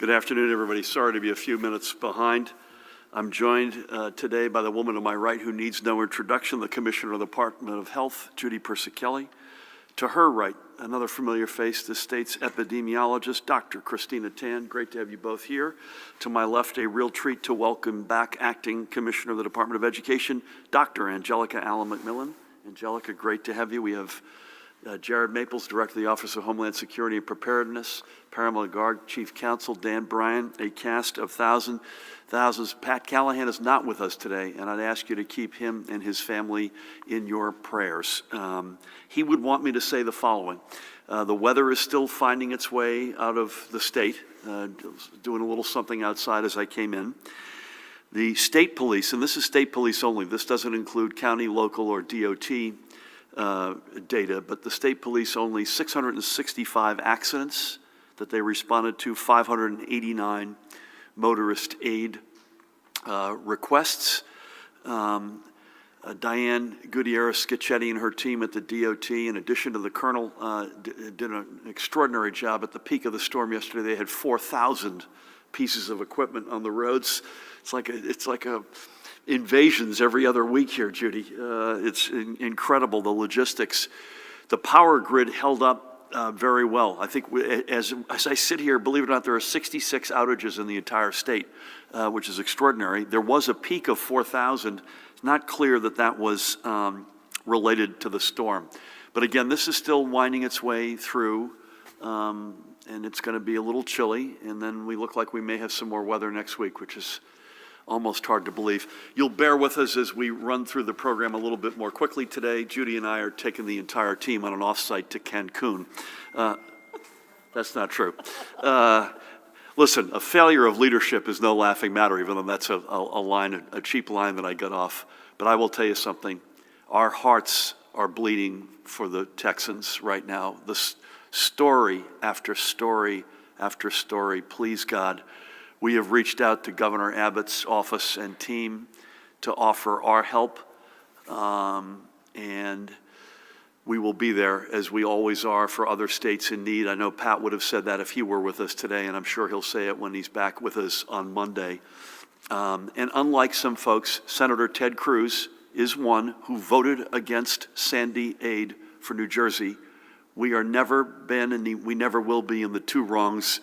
Good afternoon, everybody. Sorry to be a few minutes behind. I'm joined today by the woman to my right who needs no introduction, the Commissioner of the Department of Health, Judy Persichilli. To her right, another familiar face, the state's epidemiologist, Dr. Christina Tan. Great to have you both here. To my left, a real treat to welcome back Acting Commissioner of the Department of Education, Dr. Angelica Allen McMillan. Angelica, great to have you. We have Jared Maples, Director of the Office of Homeland Security and Preparedness, Pamela Garg, Chief Counsel, Dan Bryan, a cast of thousands. Pat Callahan is not with us today, and I'd ask you to keep him and his family in your prayers. He would want me to say the following. The weather is still finding its way out of the state, doing a little something outside as I came in. The state police, and this is state police only, this doesn't include county, local, or DOT data, but the state police only 665 accidents that they responded to, 589 motorist aid requests. Diane Gutierrez-Schichetti and her team at the DOT, in addition to the colonel, did an extraordinary job. At the peak of the storm yesterday, they had 4,000 pieces of equipment on the roads. It's like a invasions every other week here, Judy. It's incredible, the logistics. The power grid held up very well. I think as I sit here, believe it or not, there are 66 outages in the entire state, which is extraordinary. There was a peak of 4,000. It's not clear that that was related to the storm. But again, this is still winding its way through, and it's going to be a little chilly, and then we look like we may have some more weather next week, which is almost hard to believe. You'll bear with us as we run through the program a little bit more quickly today. Judy and I are taking the entire team on an offsite to Cancun. That's not true. Listen, a failure of leadership is no laughing matter, even though that's a cheap line that I got off. But I will tell you something. Our hearts are bleeding for the Texans right now. The story after story after story, please God. We have reached out to Governor Abbott's office and team to offer our help, and we will be there, as we always are, for other states in need. I know Pat would have said that if he were with us today, and I'm sure he'll say it when he's back with us on Monday. And unlike some folks, Senator Ted Cruz is one who voted against Sandy aid for New Jersey. We are never been, and we never will be, in the two wrongs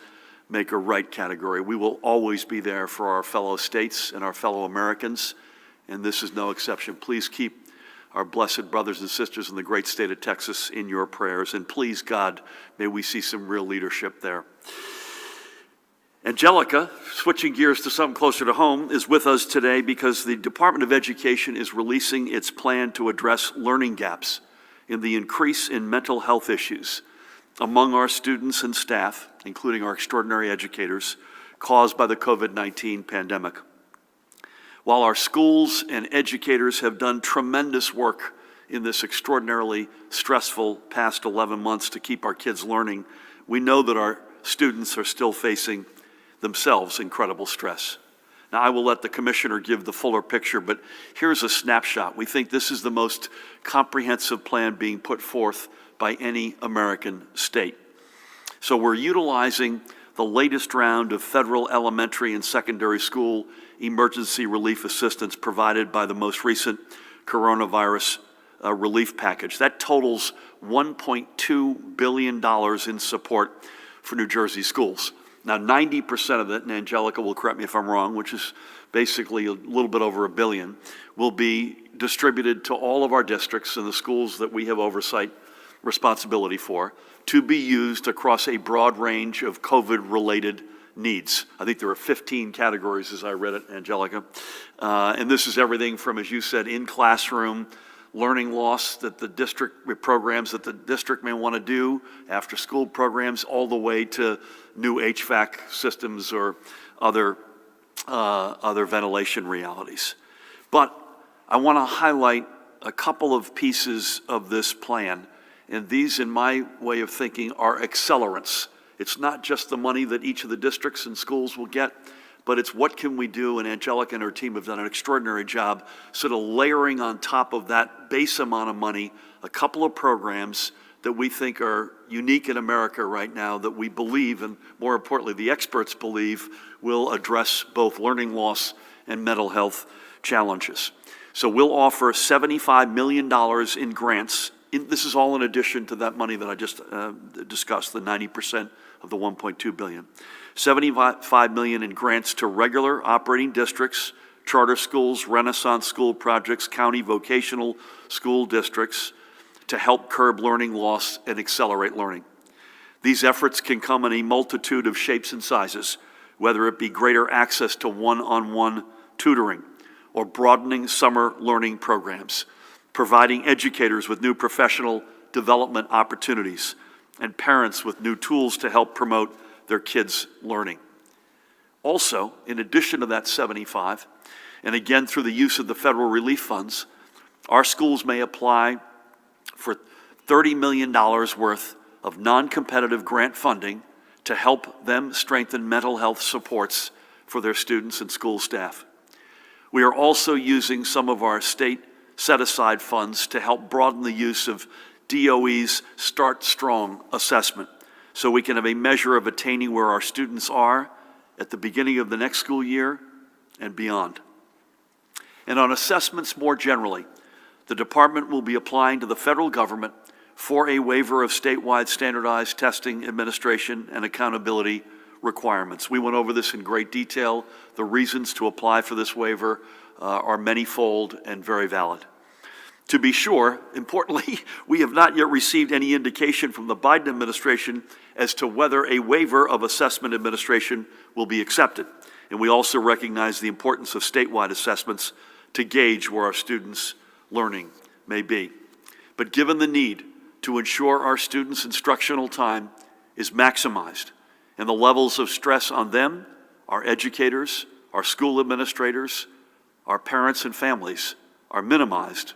make a right category. We will always be there for our fellow states and our fellow Americans, and this is no exception. Please keep our blessed brothers and sisters in the great state of Texas in your prayers, and please, God, may we see some real leadership there. Angelica, switching gears to something closer to home, is with us today because the Department of Education is releasing its plan to address learning gaps in the increase in mental health issues among our students and staff, including our extraordinary educators, caused by the COVID-19 pandemic. While our schools and educators have done tremendous work in this extraordinarily stressful past 11 months to keep our kids learning, we know that our students are still facing themselves incredible stress. Now, I will let the Commissioner give the fuller picture, but here's a snapshot. We think this is the most comprehensive plan being put forth by any American state. So we're utilizing the latest round of federal elementary and secondary school emergency relief assistance provided by the most recent coronavirus relief package. That totals $1.2 billion in support for New Jersey schools. Now, 90% of it, and Angelica will correct me if I'm wrong, which is basically a little bit over $1 billion, will be distributed to all of our districts and the schools that we have oversight responsibility for, to be used across a broad range of COVID-related needs. I think there are 15 categories as I read it, Angelica. And this is everything from, as you said, in-classroom learning loss that the district programs that the district may want to do, after school programs, all the way to new HVAC systems or other ventilation realities. But I want to highlight a couple of pieces of this plan. And these, in my way of thinking, are accelerants. It's not just the money that each of the districts and schools will get, but it's what can we do, and Angelica and her team have done an extraordinary job sort of layering on top of that base amount of money a couple of programs that we think are unique in America right now that we believe, and more importantly, the experts believe, will address both learning loss and mental health challenges. So we'll offer $75 million in grants. This is all in addition to that money that I just discussed, the 90% of the $1.2 billion. $75 million in grants to regular operating districts, charter schools, Renaissance school projects, county vocational school districts to help curb learning loss and accelerate learning. These efforts can come in a multitude of shapes and sizes, whether it be greater access to one-on-one tutoring or broadening summer learning programs, providing educators with new professional development opportunities, and parents with new tools to help promote their kids' learning. Also, in addition to that 75, and again through the use of the federal relief funds, our schools may apply for $30 million worth of non-competitive grant funding to help them strengthen mental health supports for their students and school staff. We are also using some of our state set-aside funds to help broaden the use of DOE's Start Strong assessment, so we can have a measure of attaining where our students are at the beginning of the next school year and beyond. And on assessments more generally, the department will be applying to the federal government for a waiver of statewide standardized testing, administration, and accountability requirements. We went over this in great detail. The reasons to apply for this waiver are manyfold and very valid. To be sure, importantly, we have not yet received any indication from the Biden administration as to whether a waiver of assessment administration will be accepted. And we also recognize the importance of statewide assessments to gauge where our students' learning may be. But given the need to ensure our students' instructional time is maximized and the levels of stress on them, our educators, our school administrators, our parents and families are minimized,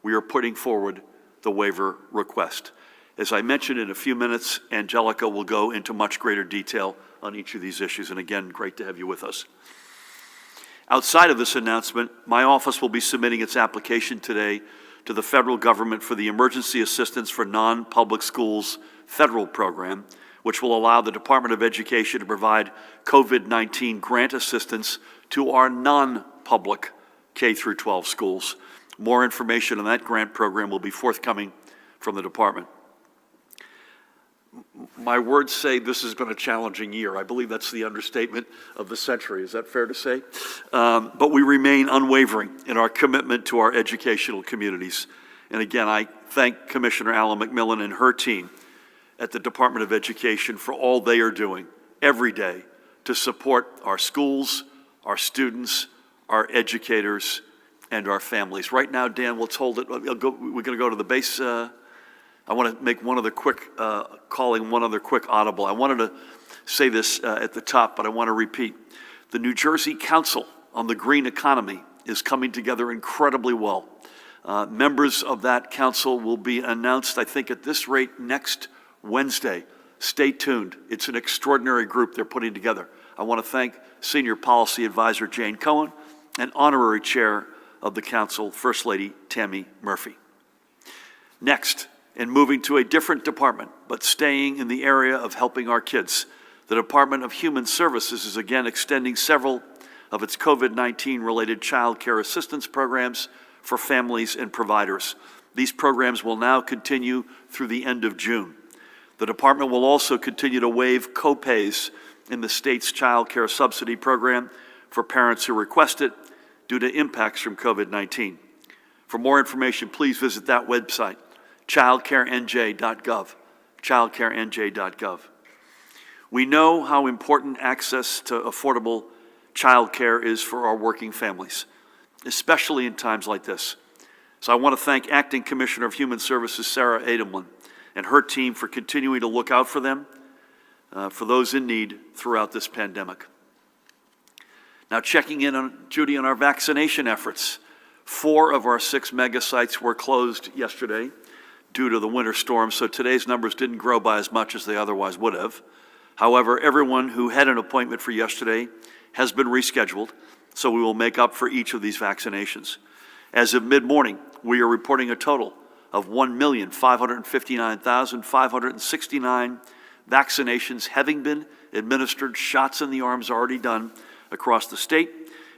we are putting forward the waiver request. As I mentioned, in a few minutes, Angelica will go into much greater detail on each of these issues. And again, great to have you with us. Outside of this announcement, my office will be submitting its application today to the federal government for the Emergency Assistance for Non-Public Schools federal program, which will allow the Department of Education to provide COVID-19 grant assistance to our non-public K-12 schools. More information on that grant program will be forthcoming from the department. My words say this has been a challenging year. I believe that's the understatement of the century. Is that fair to say? But we remain unwavering in our commitment to our educational communities. And again, I thank Commissioner Alan McMillan and her team at the Department of Education for all they are doing every day to support our schools, our students, our educators, and our families. Right now, Dan, let's hold it. We're going to go to the base. I want to make one other quick audible. I wanted to say this at the top, but I want to repeat. The New Jersey Council on the Green Economy is coming together incredibly well. Members of that council will be announced, I think, at this rate next Wednesday. Stay tuned. It's an extraordinary group they're putting together. I want to thank Senior Policy Advisor Jane Cohen and Honorary Chair of the Council, First Lady Tammy Murphy. Next, and moving to a different department, but staying in the area of helping our kids, the Department of Human Services is again extending several of its COVID-19 related child care assistance programs for families and providers. These programs will now continue through the end of June. The department will also continue to waive co-pays in the state's child care subsidy program for parents who request it due to impacts from COVID-19. For more information, please visit that website, childcarenj.gov, childcarenj.gov. We know how important access to affordable child care is for our working families, especially in times like this. So I want to thank Acting Commissioner of Human Services, Sarah Adamlin, and her team for continuing to look out for them, for those in need throughout this pandemic. Now, checking in on Judy on our vaccination efforts. 4 of our 6 mega sites were closed yesterday due to the winter storm, so today's numbers didn't grow by as much as they otherwise would have. However, everyone who had an appointment for yesterday has been rescheduled, so we will make up for each of these vaccinations. As of mid-morning, we are reporting a total of 1,559,569 vaccinations having been administered, shots in the arms already done across the state.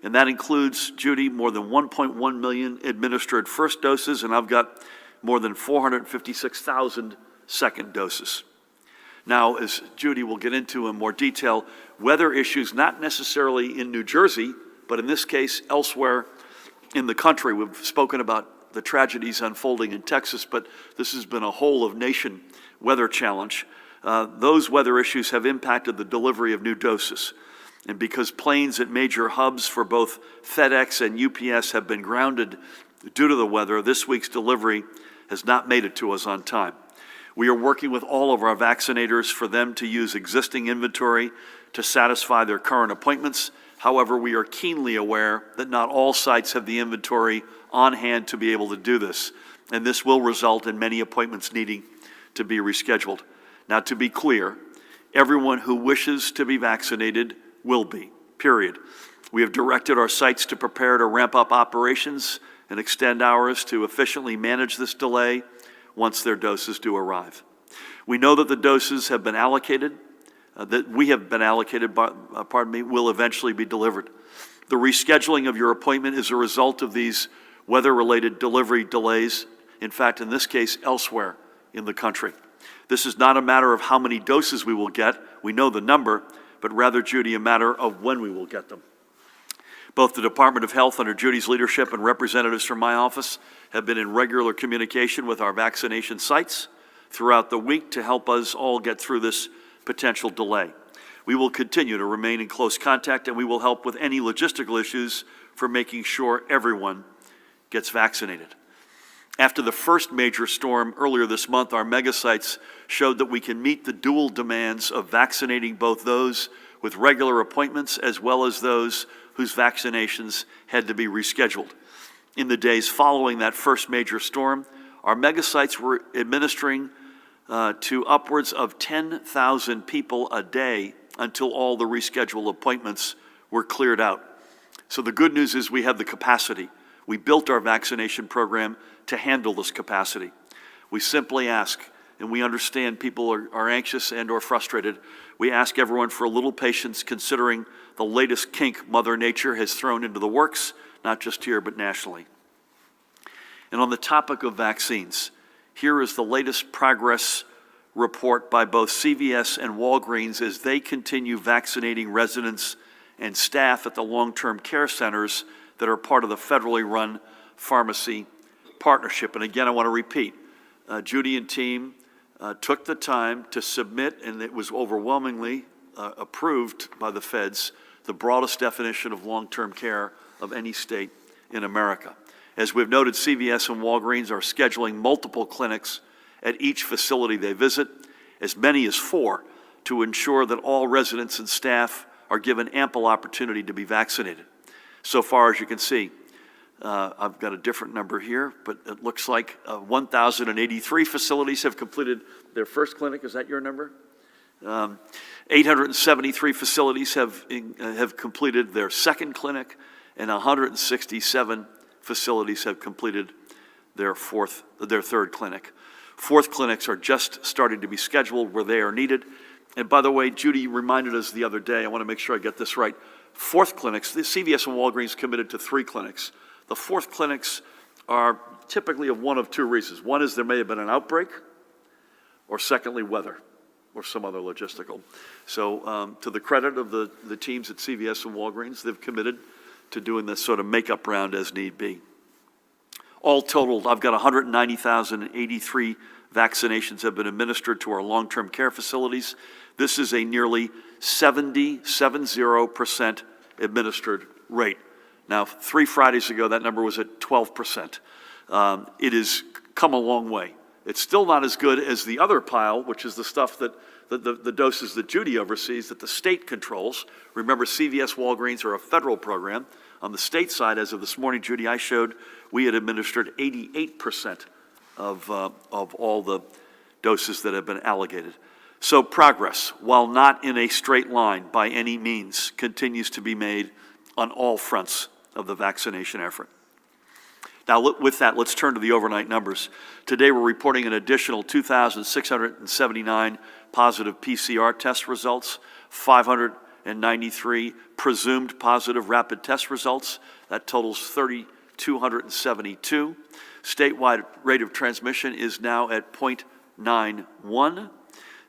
And that includes, Judy, more than 1.1 million administered first doses, and I've got more than 456,000 second doses. Now, as Judy will get into in more detail, weather issues, not necessarily in New Jersey, but in this case, elsewhere in the country. We've spoken about the tragedies unfolding in Texas, but this has been a whole of nation weather challenge. Those weather issues have impacted the delivery of new doses. And because planes at major hubs for both FedEx and UPS have been grounded due to the weather, this week's delivery has not made it to us on time. We are working with all of our vaccinators for them to use existing inventory to satisfy their current appointments. However, we are keenly aware that not all sites have the inventory on hand to be able to do this, and this will result in many appointments needing to be rescheduled. Now, to be clear, everyone who wishes to be vaccinated will be, period. We have directed our sites to prepare to ramp up operations and extend hours to efficiently manage this delay once their doses do arrive. We know that the doses have been allocated, will eventually be delivered. The rescheduling of your appointment is a result of these weather-related delivery delays, in fact, in this case, elsewhere in the country. This is not a matter of how many doses we will get, we know the number, but rather, Judy, a matter of when we will get them. Both the Department of Health under Judy's leadership and representatives from my office have been in regular communication with our vaccination sites throughout the week to help us all get through this potential delay. We will continue to remain in close contact, and we will help with any logistical issues for making sure everyone gets vaccinated. After the first major storm earlier this month, our mega sites showed that we can meet the dual demands of vaccinating both those with regular appointments as well as those whose vaccinations had to be rescheduled. In the days following that first major storm, our mega sites were administering to upwards of 10,000 people a day until all the rescheduled appointments were cleared out. So the good news is we have the capacity. We built our vaccination program to handle this capacity. We simply ask, and we understand people are anxious and or frustrated, we ask everyone for a little patience considering the latest kink Mother Nature has thrown into the works, not just here, but nationally. And on the topic of vaccines, here is the latest progress report by both CVS and Walgreens as they continue vaccinating residents and staff at the long-term care centers that are part of the federally run pharmacy partnership. And again, I want to repeat, Judy and team took the time to submit, and it was overwhelmingly approved by the feds, the broadest definition of long-term care of any state in America. As we've noted, CVS and Walgreens are scheduling multiple clinics at each facility they visit, as many as 4, to ensure that all residents and staff are given ample opportunity to be vaccinated. So far, as you can see, I've got a different number here, but it looks like 1,083 facilities have completed their first clinic. Is that your number? 873 facilities have completed their second clinic, and 167 facilities have completed their third clinic. Fourth clinics are just starting to be scheduled where they are needed. And by the way, Judy reminded us the other day, I want to make sure I get this right, fourth clinics, the CVS and Walgreens committed to 3 clinics. The fourth clinics are typically of one of 2 reasons. One is there may have been an outbreak, or secondly, weather, or some other logistical. So to the credit of the teams at CVS and Walgreens, they've committed to doing this sort of makeup round as need be. All totaled, I've got 190,083 vaccinations have been administered to our long-term care facilities. This is a nearly 70% administered rate. Now, 3 Fridays ago, that number was at 12%. It has come a long way. It's still not as good as the other pile, which is the stuff that the doses that Judy oversees that the state controls. Remember, CVS, Walgreens are a federal program. On the state side, as of this morning, Judy, I showed we had administered 88% of all the doses that have been allocated. So progress, while not in a straight line by any means, continues to be made on all fronts of the vaccination effort. Now, with that, let's turn to the overnight numbers. Today, we're reporting an additional 2,679 positive PCR test results, 593 presumed positive rapid test results. That totals 3,272. Statewide rate of transmission is now at 0.91.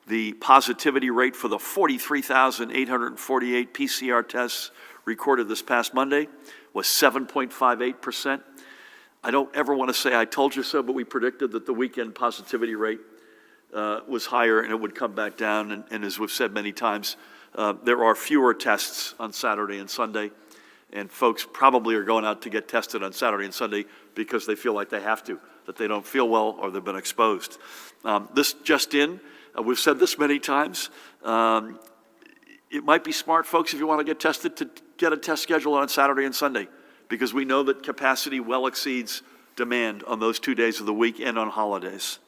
The positivity rate for the 43,848 PCR tests recorded this past Monday was 7.58%. I don't ever want to say I told you so, but we predicted that the weekend positivity rate was higher and it would come back down. And as we've said many times, there are fewer tests on Saturday and Sunday, and folks probably are going out to get tested on Saturday and Sunday because they feel like they have to, that they don't feel well or they've been exposed. This just in, we've said this many times, it might be smart, folks, if you want to get tested, to get a test scheduled on Saturday and Sunday, because we know that capacity well exceeds demand on those 2 days of the week and on holidays.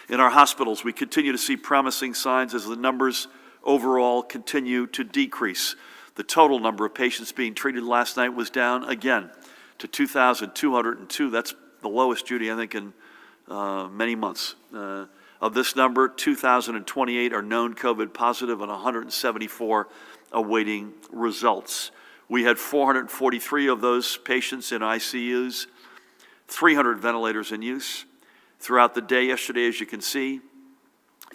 In our hospitals, we continue to see promising signs as the numbers overall continue to decrease. The total number of patients being treated last night was down again to 2,202. That's the lowest, Judy, I think, in many months. Of this number, 2,028 are known COVID positive and 174 awaiting results. We had 443 of those patients in ICUs, 300 ventilators in use. Throughout the day yesterday, as you can see,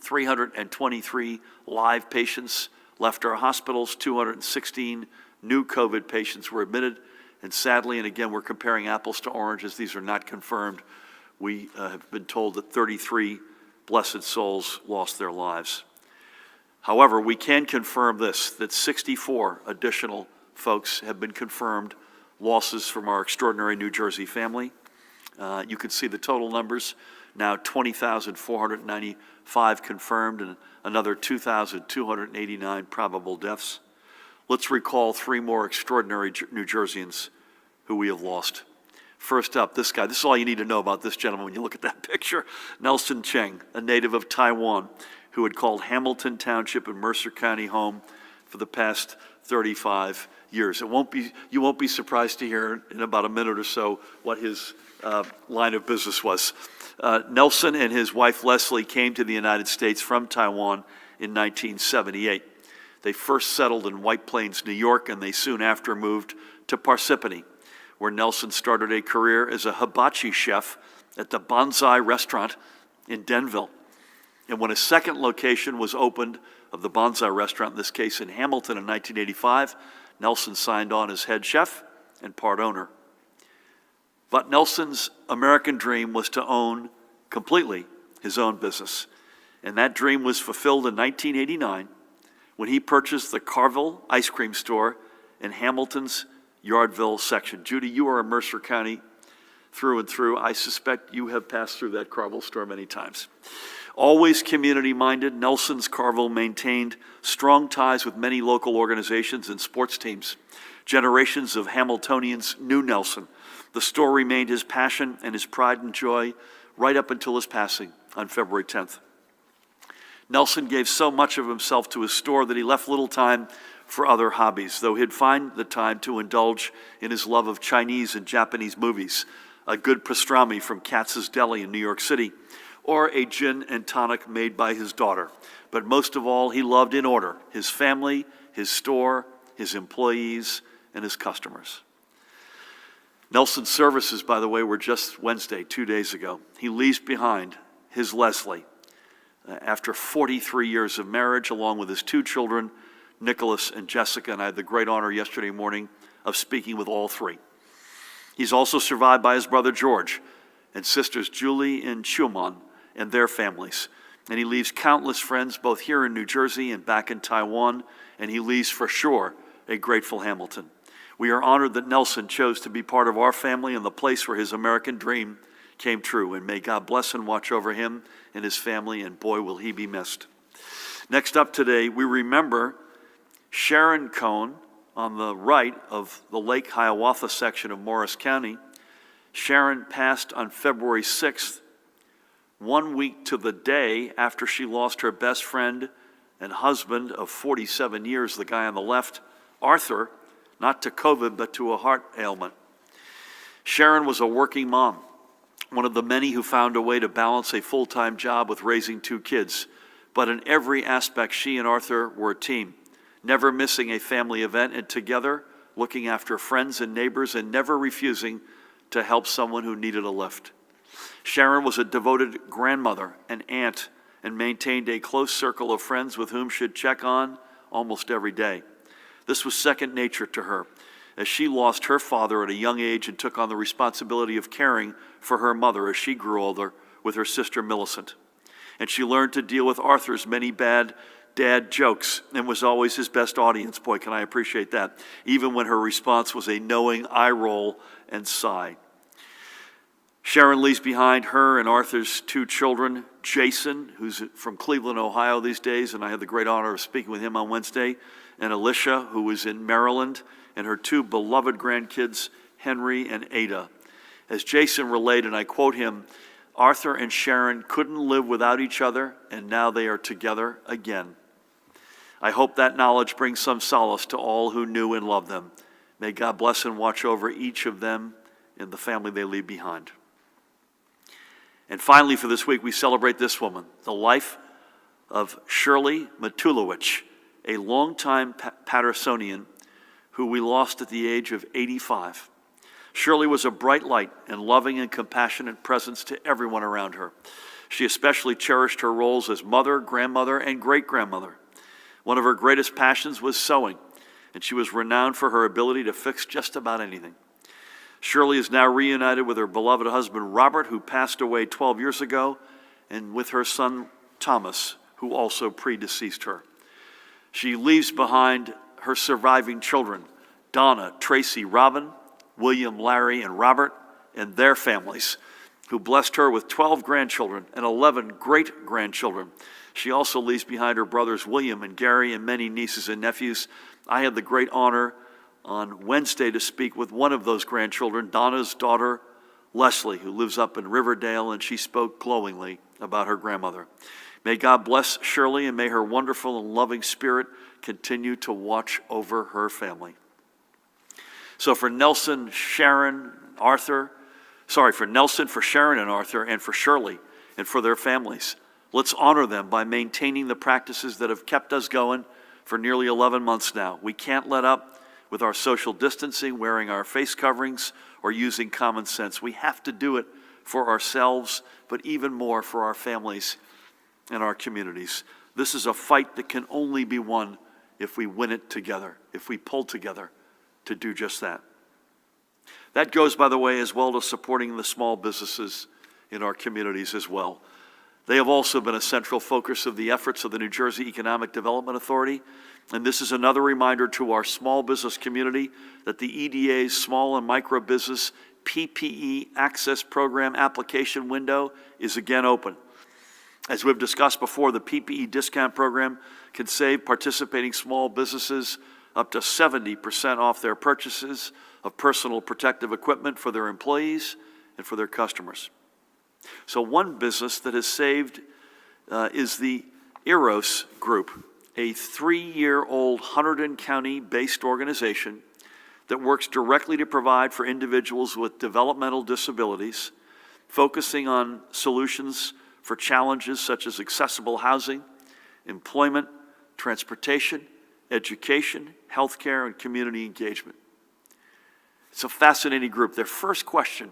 323 live patients left our hospitals, 216 new COVID patients were admitted, and sadly, and again, we're comparing apples to oranges, these are not confirmed, we have been told that 33 blessed souls lost their lives. However, we can confirm this, that 64 additional folks have been confirmed losses from our extraordinary New Jersey family. You can see the total numbers, now 20,495 confirmed and another 2,289 probable deaths. Let's recall 3 more extraordinary New Jerseyans who we have lost. First up, this guy. This is all you need to know about this gentleman when you look at that picture. Nelson Cheng, a native of Taiwan, who had called Hamilton Township in Mercer County home for the past 35 years. You won't be surprised to hear in about a minute or so what his line of business was. Nelson and his wife Leslie came to the United States from Taiwan in 1978. They first settled in White Plains, New York, and they soon after moved to Parsippany, where Nelson started a career as a hibachi chef at the Bonsai restaurant in Denville. And when a second location was opened of the Bonsai restaurant, in this case in Hamilton in 1985, Nelson signed on as head chef and part owner. But Nelson's American dream was to own completely his own business. And that dream was fulfilled in 1989 when he purchased the Carville ice cream store in Hamilton's Yardville section. Judy, you are a Mercer County through and through. I suspect you have passed through that Carville store many times. Always community-minded, Nelson's Carville maintained strong ties with many local organizations and sports teams. Generations of Hamiltonians knew Nelson. The store remained his passion and his pride and joy right up until his passing on February 10th. Nelson gave so much of himself to his store that he left little time for other hobbies, though he'd find the time to indulge in his love of Chinese and Japanese movies, a good pastrami from Katz's Deli in New York City, or a gin and tonic made by his daughter. But most of all, he loved in order his family, his store, his employees, and his customers. Nelson's services, by the way, were just Wednesday, 2 days ago. He leaves behind his Leslie after 43 years of marriage, along with his 2 children, Nicholas and Jessica, and I had the great honor yesterday morning of speaking with all 3. He's also survived by his brother George and sisters Julie and Chumon and their families. And he leaves countless friends both here in New Jersey and back in Taiwan, and he leaves for sure a grateful Hamilton. We are honored that Nelson chose to be part of our family and the place where his American dream came true, and may God bless and watch over him and his family, and boy, will he be missed. Next up today, we remember Sharon Cohn on the right of the Lake Hiawatha section of Morris County. Sharon passed on February 6th, 1 week to the day after she lost her best friend and husband of 47 years, the guy on the left, Arthur, not to COVID, but to a heart ailment. Sharon was a working mom, one of the many who found a way to balance a full-time job with raising 2 kids. But in every aspect, she and Arthur were a team, never missing a family event and together looking after friends and neighbors and never refusing to help someone who needed a lift. Sharon was a devoted grandmother and aunt and maintained a close circle of friends with whom she'd check on almost every day. This was second nature to her, as she lost her father at a young age and took on the responsibility of caring for her mother as she grew older with her sister Millicent. And she learned to deal with Arthur's many bad dad jokes and was always his best audience. Boy, can I appreciate that, even when her response was a knowing eye roll and sigh. Sharon leaves behind her and Arthur's 2 children, Jason, who's from Cleveland, Ohio these days, and I had the great honor of speaking with him on Wednesday, and Alicia, who is in Maryland, and her 2 beloved grandkids, Henry and Ada. As Jason relayed, and I quote him, "Arthur and Sharon couldn't live without each other, and now they are together again." I hope that knowledge brings some solace to all who knew and loved them. May God bless and watch over each of them and the family they leave behind. And finally, for this week, we celebrate this woman, the life of Shirley Matulowicz, a longtime Pattersonian who we lost at the age of 85. Shirley was a bright light and loving and compassionate presence to everyone around her. She especially cherished her roles as mother, grandmother, and great-grandmother. One of her greatest passions was sewing, and she was renowned for her ability to fix just about anything. Shirley is now reunited with her beloved husband, Robert, who passed away 12 years ago, and with her son, Thomas, who also predeceased her. She leaves behind her surviving children, Donna, Tracy, Robin, William, Larry, and Robert, and their families, who blessed her with 12 grandchildren and 11 great-grandchildren. She also leaves behind her brothers, William and Gary, and many nieces and nephews. I had the great honor on Wednesday to speak with one of those grandchildren, Donna's daughter, Leslie, who lives up in Riverdale, and she spoke glowingly about her grandmother. May God bless Shirley, and may her wonderful and loving spirit continue to watch over her family. So for Nelson, Sharon, Arthur, for Nelson, for Sharon and Arthur, and for Shirley, and for their families, let's honor them by maintaining the practices that have kept us going for nearly 11 months now. We can't let up with our social distancing, wearing our face coverings, or using common sense. We have to do it for ourselves, but even more for our families and our communities. This is a fight that can only be won if we win it together, if we pull together to do just that. That goes, by the way, as well to supporting the small businesses in our communities as well. They have also been a central focus of the efforts of the New Jersey Economic Development Authority, and this is another reminder to our small business community that the EDA's Small and Micro Business PPE Access Program application window is again open. As we've discussed before, the PPE discount program can save participating small businesses up to 70% off their purchases of personal protective equipment for their employees and for their customers. So one business that has saved is the Eros Group, a 3-year-old Hunterdon County-based organization that works directly to provide for individuals with developmental disabilities, focusing on solutions for challenges such as accessible housing, employment, transportation, education, healthcare, and community engagement. It's a fascinating group. Their first question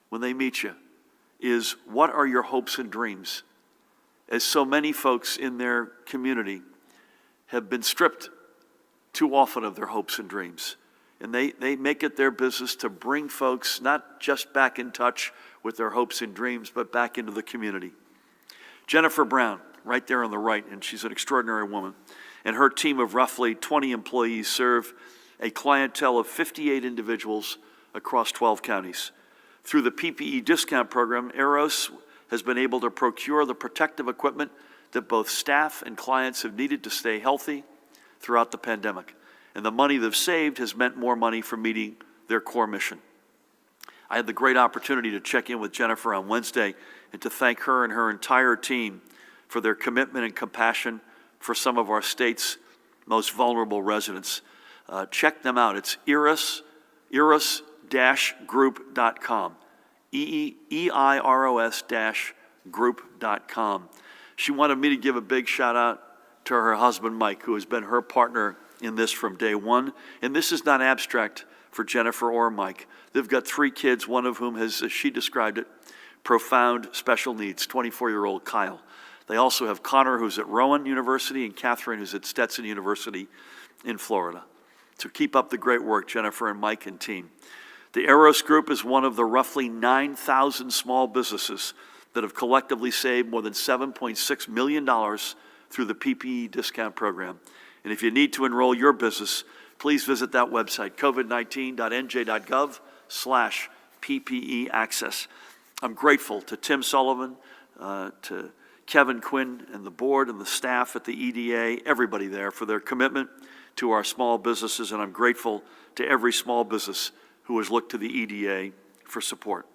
when they meet you is, what are your hopes and dreams? As so many folks in their community have been stripped too often of their hopes and dreams. And they make it their business to bring folks not just back in touch with their hopes and dreams, but back into the community. Jennifer Brown, right there on the right, and she's an extraordinary woman, and her team of roughly 20 employees serve a clientele of 58 individuals across 12 counties. Through the PPE discount program, Eros has been able to procure the protective equipment that both staff and clients have needed to stay healthy throughout the pandemic. And the money they've saved has meant more money for meeting their core mission. I had the great opportunity to check in with Jennifer on Wednesday and to thank her and her entire team for their commitment and compassion for some of our state's most vulnerable residents. Check them out. It's eros.org. eros-group.com, EEIROS-group.com. She wanted me to give a big shout out to her husband, Mike, who has been her partner in this from day one. And this is not abstract for Jennifer or Mike. They've got 3 kids, one of whom has, as she described it, profound special needs, 24-year-old Kyle. They also have Connor, who's at Rowan University, and Catherine, who's at Stetson University in Florida. So keep up the great work, Jennifer and Mike and team. The Eros Group is one of the roughly 9,000 small businesses that have collectively saved more than $7.6 million through the PPE discount program. And if you need to enroll your business, please visit that website, covid19.nj.gov/PPE access. I'm grateful to Tim Sullivan, to Kevin Quinn and the board and the staff at the EDA, everybody there for their commitment to our small businesses, and I'm grateful to every small business who has looked to the EDA for support.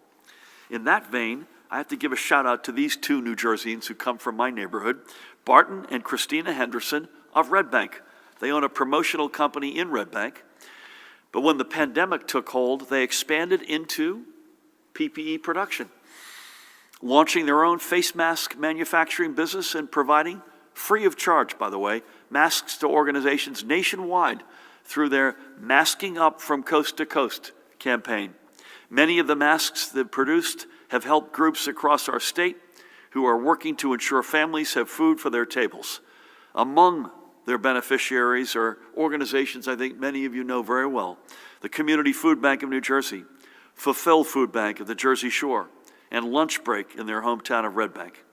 In that vein, I have to give a shout out to these 2 New Jerseyans who come from my neighborhood, Barton and Christina Henderson of Red Bank. They own a promotional company in Red Bank, but when the pandemic took hold, they expanded into PPE production, launching their own face mask manufacturing business and providing, free of charge, by the way, masks to organizations nationwide through their Masking Up from Coast to Coast campaign. Many of the masks they've produced have helped groups across our state who are working to ensure families have food for their tables. Among their beneficiaries are organizations I think many of you know very well: the Community Food Bank of New Jersey, Fulfill Food Bank of the Jersey Shore, and Lunch Break in their hometown of Red Bank.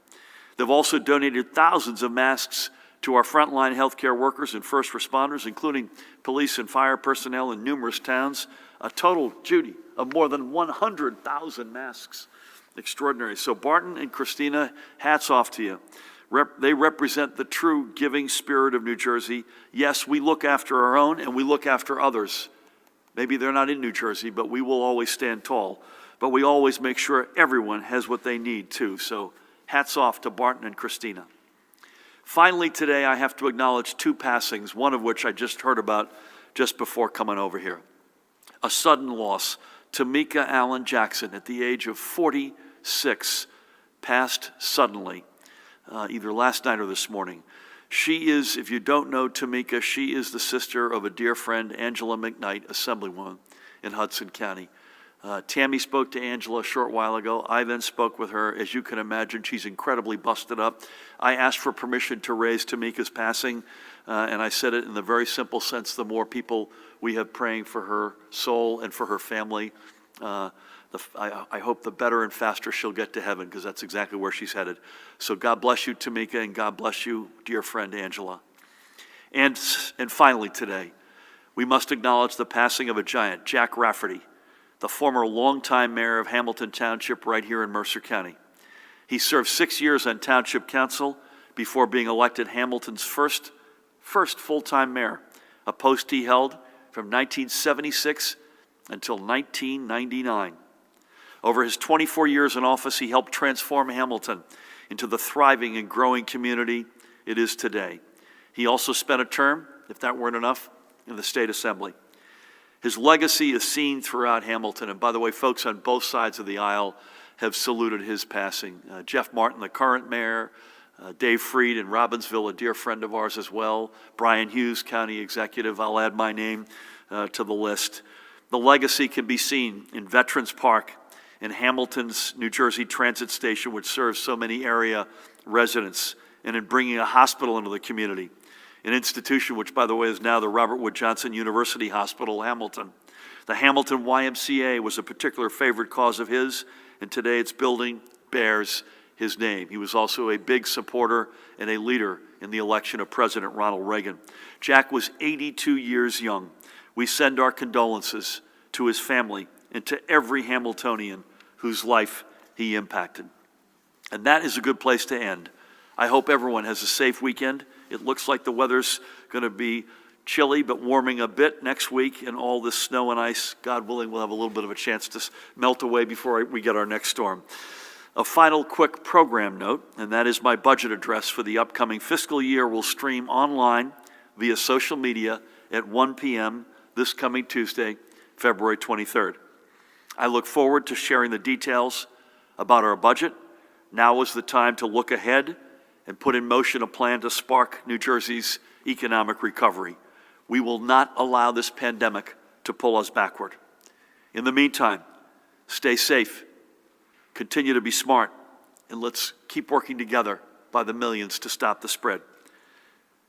They've also donated thousands of masks to our frontline healthcare workers and first responders, including police and fire personnel in numerous towns. A total, Judy, of more than 100,000 masks. Extraordinary. So Barton and Christina, hats off to you. They represent the true giving spirit of New Jersey. Yes, we look after our own and we look after others. Maybe they're not in New Jersey, but we will always stand tall. But we always make sure everyone has what they need too. So hats off to Barton and Christina. Finally today, I have to acknowledge 2 passings, one of which I just heard about just before coming over here. A sudden loss. Tamika Allen Jackson, at the age of 46, passed suddenly, either last night or this morning. She is, if you don't know Tamika, she is the sister of a dear friend, Angela McKnight, Assemblywoman in Hudson County. Tammy spoke to Angela a short while ago. I then spoke with her. As you can imagine, she's incredibly busted up. I asked for permission to raise Tamika's passing, and I said it in the very simple sense: the more people we have praying for her soul and for her family, I hope the better and faster she'll get to heaven, because that's exactly where she's headed. So God bless you, Tamika, and God bless you, dear friend Angela. And finally today, we must acknowledge the passing of a giant, Jack Rafferty, the former longtime mayor of Hamilton Township right here in Mercer County. He served 6 years on Township Council before being elected Hamilton's first full-time mayor, a post he held from 1976 until 1999. Over his 24 years in office, he helped transform Hamilton into the thriving and growing community it is today. He also spent a term, if that weren't enough, in the State Assembly. His legacy is seen throughout Hamilton, and by the way, folks on both sides of the aisle have saluted his passing. Jeff Martin, the current mayor, Dave Freed in Robbinsville, a dear friend of ours as well, Brian Hughes, county executive, I'll add my name to the list. The legacy can be seen in Veterans Park, in Hamilton's New Jersey Transit Station, which serves so many area residents, and in bringing a hospital into the community. An institution which, by the way, is now the Robert Wood Johnson University Hospital, Hamilton. The Hamilton YMCA was a particular favorite cause of his, and today its building bears his name. He was also a big supporter and a leader in the election of President Ronald Reagan. Jack was 82 years young. We send our condolences to his family and to every Hamiltonian whose life he impacted. And that is a good place to end. I hope everyone has a safe weekend. It looks like the weather's going to be chilly but warming a bit next week, and all this snow and ice, God willing, will have a little bit of a chance to melt away before we get our next storm. A final quick program note, and that is my budget address for the upcoming fiscal year will stream online via social media at 1 p.m. this coming Tuesday, February 23rd. I look forward to sharing the details about our budget. Now is the time to look ahead and put in motion a plan to spark New Jersey's economic recovery. We will not allow this pandemic to pull us backward. In the meantime, stay safe, continue to be smart, and let's keep working together by the millions to stop the spread.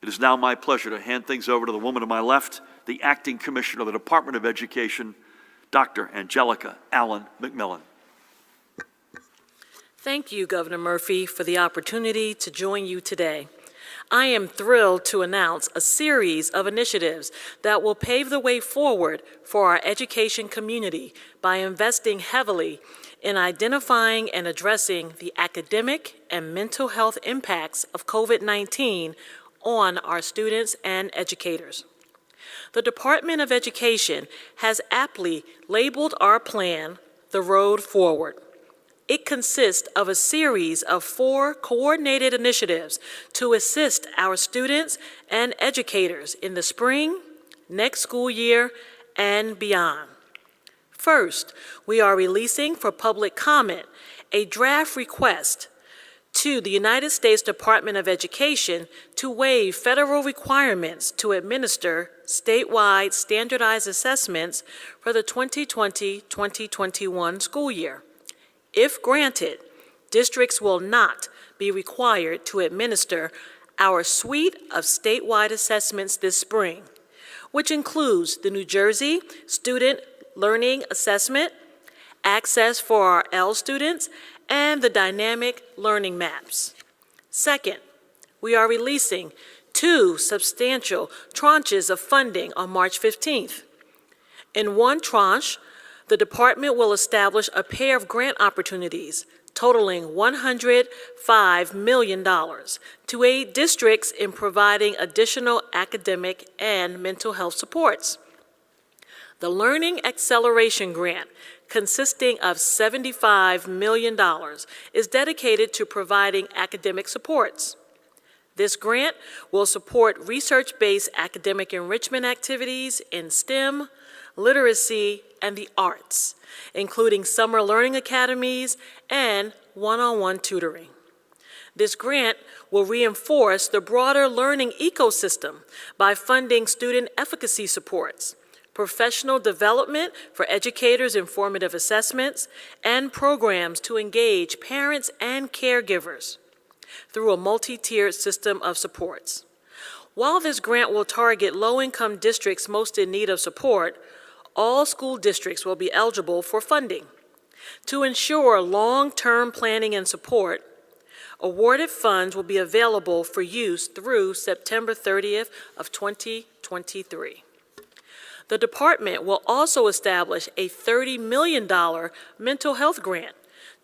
It is now my pleasure to hand things over to the woman to my left, the Acting Commissioner of the Department of Education, Dr. Angelica Allen McMillan. Thank you, Governor Murphy, for the opportunity to join you today. I am thrilled to announce a series of initiatives that will pave the way forward for our education community by investing heavily in identifying and addressing the academic and mental health impacts of COVID-19 on our students and educators. The Department of Education has aptly labeled our plan the Road Forward. It consists of a series of 4 coordinated initiatives to assist our students and educators in the spring, next school year, and beyond. First, we are releasing for public comment a draft request to the United States Department of Education to waive federal requirements to administer statewide standardized assessments for the 2020-2021 school year. If granted, districts will not be required to administer our suite of statewide assessments this spring, which includes the New Jersey Student Learning Assessment, Access for our L students, and the Dynamic Learning Maps. Second, we are releasing 2 substantial tranches of funding on March 15th. In one tranche, the department will establish a pair of grant opportunities totaling $105 million to aid districts in providing additional academic and mental health supports. The Learning Acceleration Grant, consisting of $75 million, is dedicated to providing academic supports. This grant will support research-based academic enrichment activities in STEM, literacy, and the arts, including summer learning academies and one-on-one tutoring. This grant will reinforce the broader learning ecosystem by funding student efficacy supports, professional development for educators in formative assessments, and programs to engage parents and caregivers through a multi-tiered system of supports. While this grant will target low-income districts most in need of support, all school districts will be eligible for funding. To ensure long-term planning and support, awarded funds will be available for use through September 30th of 2023. The department will also establish a $30 million mental health grant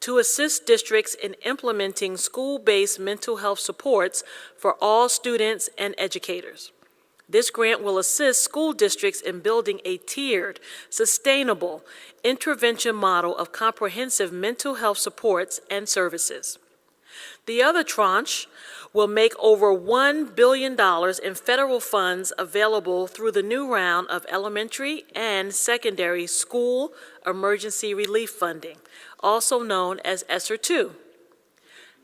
to assist districts in implementing school-based mental health supports for all students and educators. This grant will assist school districts in building a tiered, sustainable intervention model of comprehensive mental health supports and services. The other tranche will make over $1 billion in federal funds available through the new round of elementary and secondary school emergency relief funding, also known as ESSER II.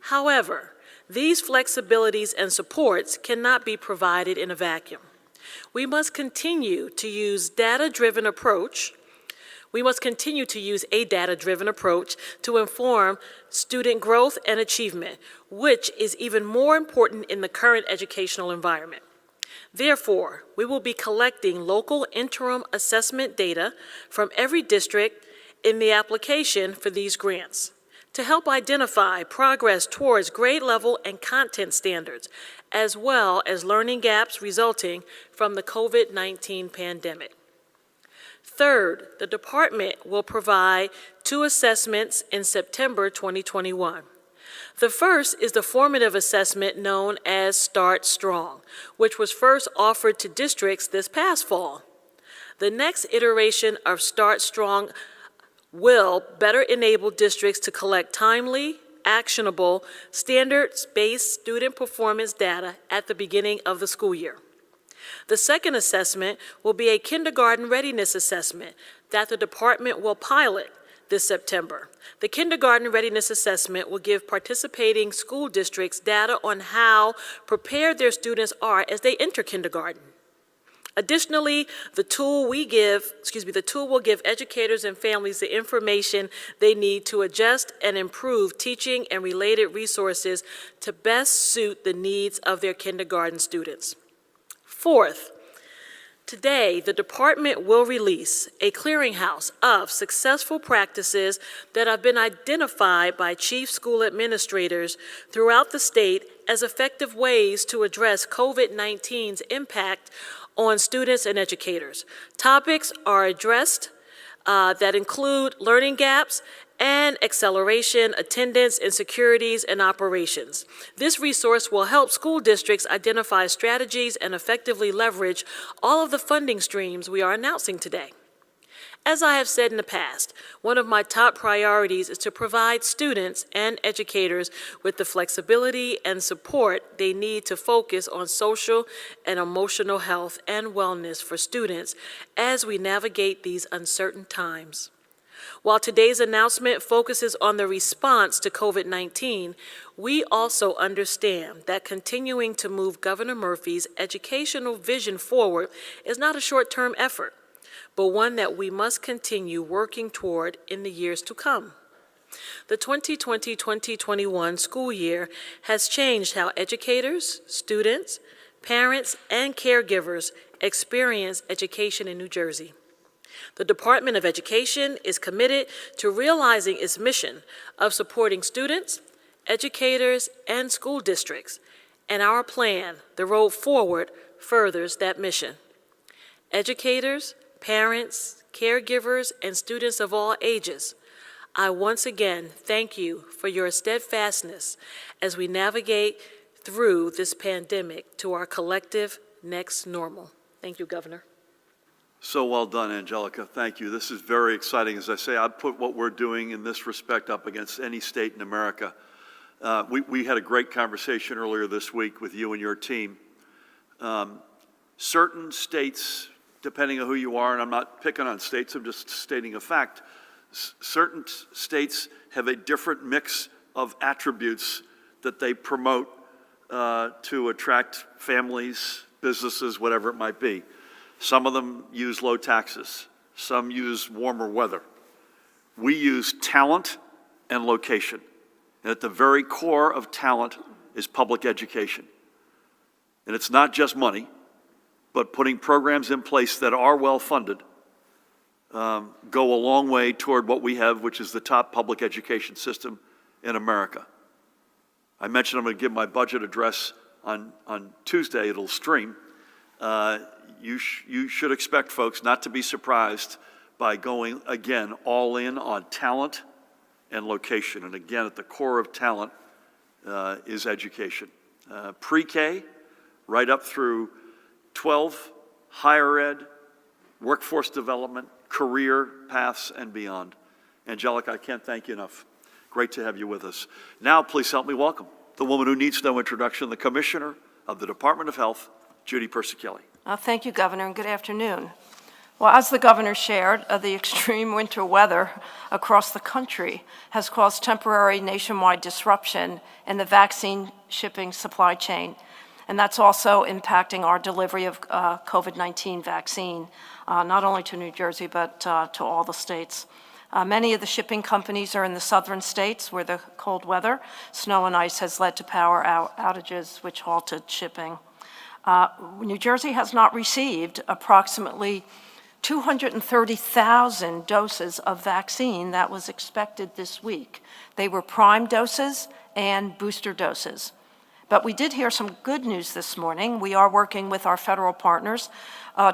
However, these flexibilities and supports cannot be provided in a vacuum. We must continue to use a data-driven approach to inform student growth and achievement, which is even more important in the current educational environment. Therefore, we will be collecting local interim assessment data from every district in the application for these grants to help identify progress towards grade level and content standards, as well as learning gaps resulting from the COVID-19 pandemic. Third, the department will provide 2 assessments in September 2021. The first is the formative assessment known as Start Strong, which was first offered to districts this past fall. The next iteration of Start Strong will better enable districts to collect timely, actionable, standards-based student performance data at the beginning of the school year. The second assessment will be a kindergarten readiness assessment that the department will pilot this September. The Kindergarten Readiness Assessment will give participating school districts data on how prepared their students are as they enter kindergarten. Additionally, the tool will give educators and families the information they need to adjust and improve teaching and related resources to best suit the needs of their kindergarten students. Fourth, today, the department will release a clearinghouse of successful practices that have been identified by chief school administrators throughout the state as effective ways to address COVID-19's impact on students and educators. Topics are addressed that include learning gaps and acceleration, attendance, insecurities, and operations. This resource will help school districts identify strategies and effectively leverage all of the funding streams we are announcing today. As I have said in the past, one of my top priorities is to provide students and educators with the flexibility and support they need to focus on social and emotional health and wellness for students as we navigate these uncertain times. While today's announcement focuses on the response to COVID-19, we also understand that continuing to move Governor Murphy's educational vision forward is not a short-term effort, but one that we must continue working toward in the years to come. The 2020-2021 school year has changed how educators, students, parents, and caregivers experience education in New Jersey. The Department of Education is committed to realizing its mission of supporting students, educators, and school districts, and our plan, The Road Forward, furthers that mission. Educators, parents, caregivers, and students of all ages, I once again thank you for your steadfastness as we navigate through this pandemic to our collective next normal. Thank you, Governor. So well done, Angelica. Thank you. This is very exciting. As I say, I'd put what we're doing in this respect up against any state in America. We had a great conversation earlier this week with you and your team. Certain states, depending on who you are, and I'm not picking on states, I'm just stating a fact, certain states have a different mix of attributes that they promote to attract families, businesses, whatever it might be. Some of them use low taxes. Some use warmer weather. We use talent and location. And at the very core of talent is public education. And it's not just money, but putting programs in place that are well-funded go a long way toward what we have, which is the top public education system in America. I mentioned I'm going to give my budget address on Tuesday. It'll stream. You should expect, folks, not to be surprised by going, again, all in on talent and location. And again, at the core of talent is education. Pre-K, right up through 12, higher ed, workforce development, career paths, and beyond. Angelica, I can't thank you enough. Great to have you with us. Now, please help me welcome the woman who needs no introduction, the Commissioner of the Department of Health, Judy Persichilli. Thank you, Governor, and good afternoon. Well, as the Governor shared, the extreme winter weather across the country has caused temporary nationwide disruption in the vaccine shipping supply chain, and that's also impacting our delivery of COVID-19 vaccine, not only to New Jersey, but to all the states. Many of the shipping companies are in the southern states where the cold weather, snow and ice has led to power outages, which halted shipping. New Jersey has not received approximately 230,000 doses of vaccine that was expected this week. They were prime doses and booster doses. But we did hear some good news this morning. We are working with our federal partners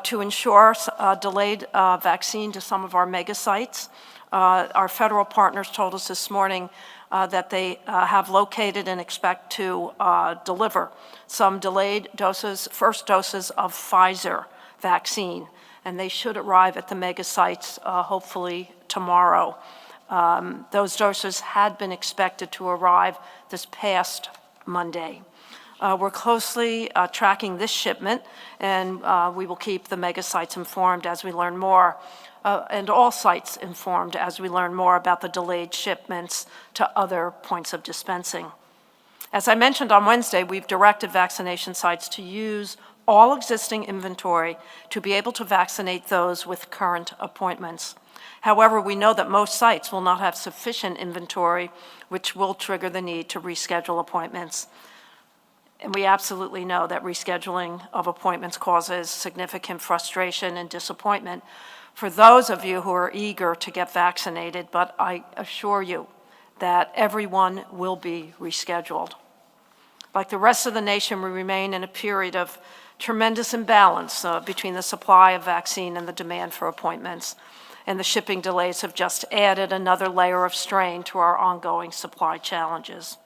to ensure delayed vaccine to some of our mega sites. Our federal partners told us this morning that they have located and expect to deliver some delayed doses, first doses of Pfizer vaccine, and they should arrive at the mega sites hopefully tomorrow. Those doses had been expected to arrive this past Monday. We're closely tracking this shipment, and we will keep the mega sites informed as we learn more, and all sites informed as we learn more about the delayed shipments to other points of dispensing. As I mentioned on Wednesday, we've directed vaccination sites to use all existing inventory to be able to vaccinate those with current appointments. However, we know that most sites will not have sufficient inventory, which will trigger the need to reschedule appointments. And we absolutely know that rescheduling of appointments causes significant frustration and disappointment for those of you who are eager to get vaccinated, but I assure you that everyone will be rescheduled. Like the rest of the nation, we remain in a period of tremendous imbalance between the supply of vaccine and the demand for appointments, and the shipping delays have just added another layer of strain to our ongoing supply challenges.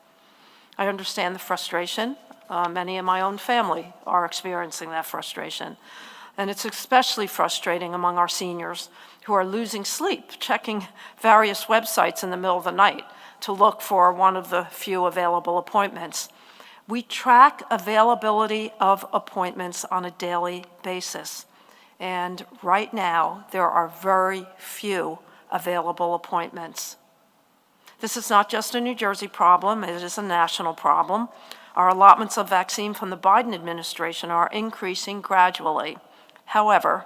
I understand the frustration. Many in my own family are experiencing that frustration. And it's especially frustrating among our seniors who are losing sleep, checking various websites in the middle of the night to look for one of the few available appointments. We track availability of appointments on a daily basis. And right now, there are very few available appointments. This is not just a New Jersey problem, it is a national problem. Our allotments of vaccine from the Biden administration are increasing gradually. However,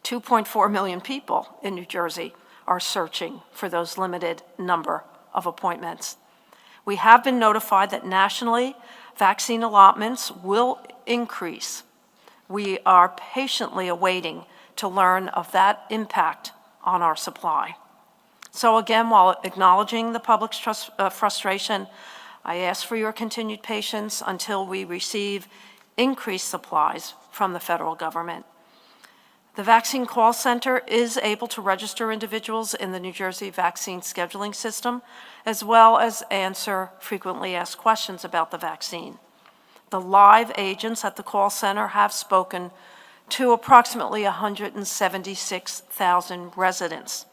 2.4 million people in New Jersey are searching for those limited number of appointments. We have been notified that nationally, vaccine allotments will increase. We are patiently awaiting to learn of that impact on our supply. So again, while acknowledging the public's frustration, I ask for your continued patience until we receive increased supplies from the federal government. The Vaccine Call Center is able to register individuals in the New Jersey vaccine scheduling system, as well as answer frequently asked questions about the vaccine. The live agents at the call center have spoken to approximately 176,000 residents.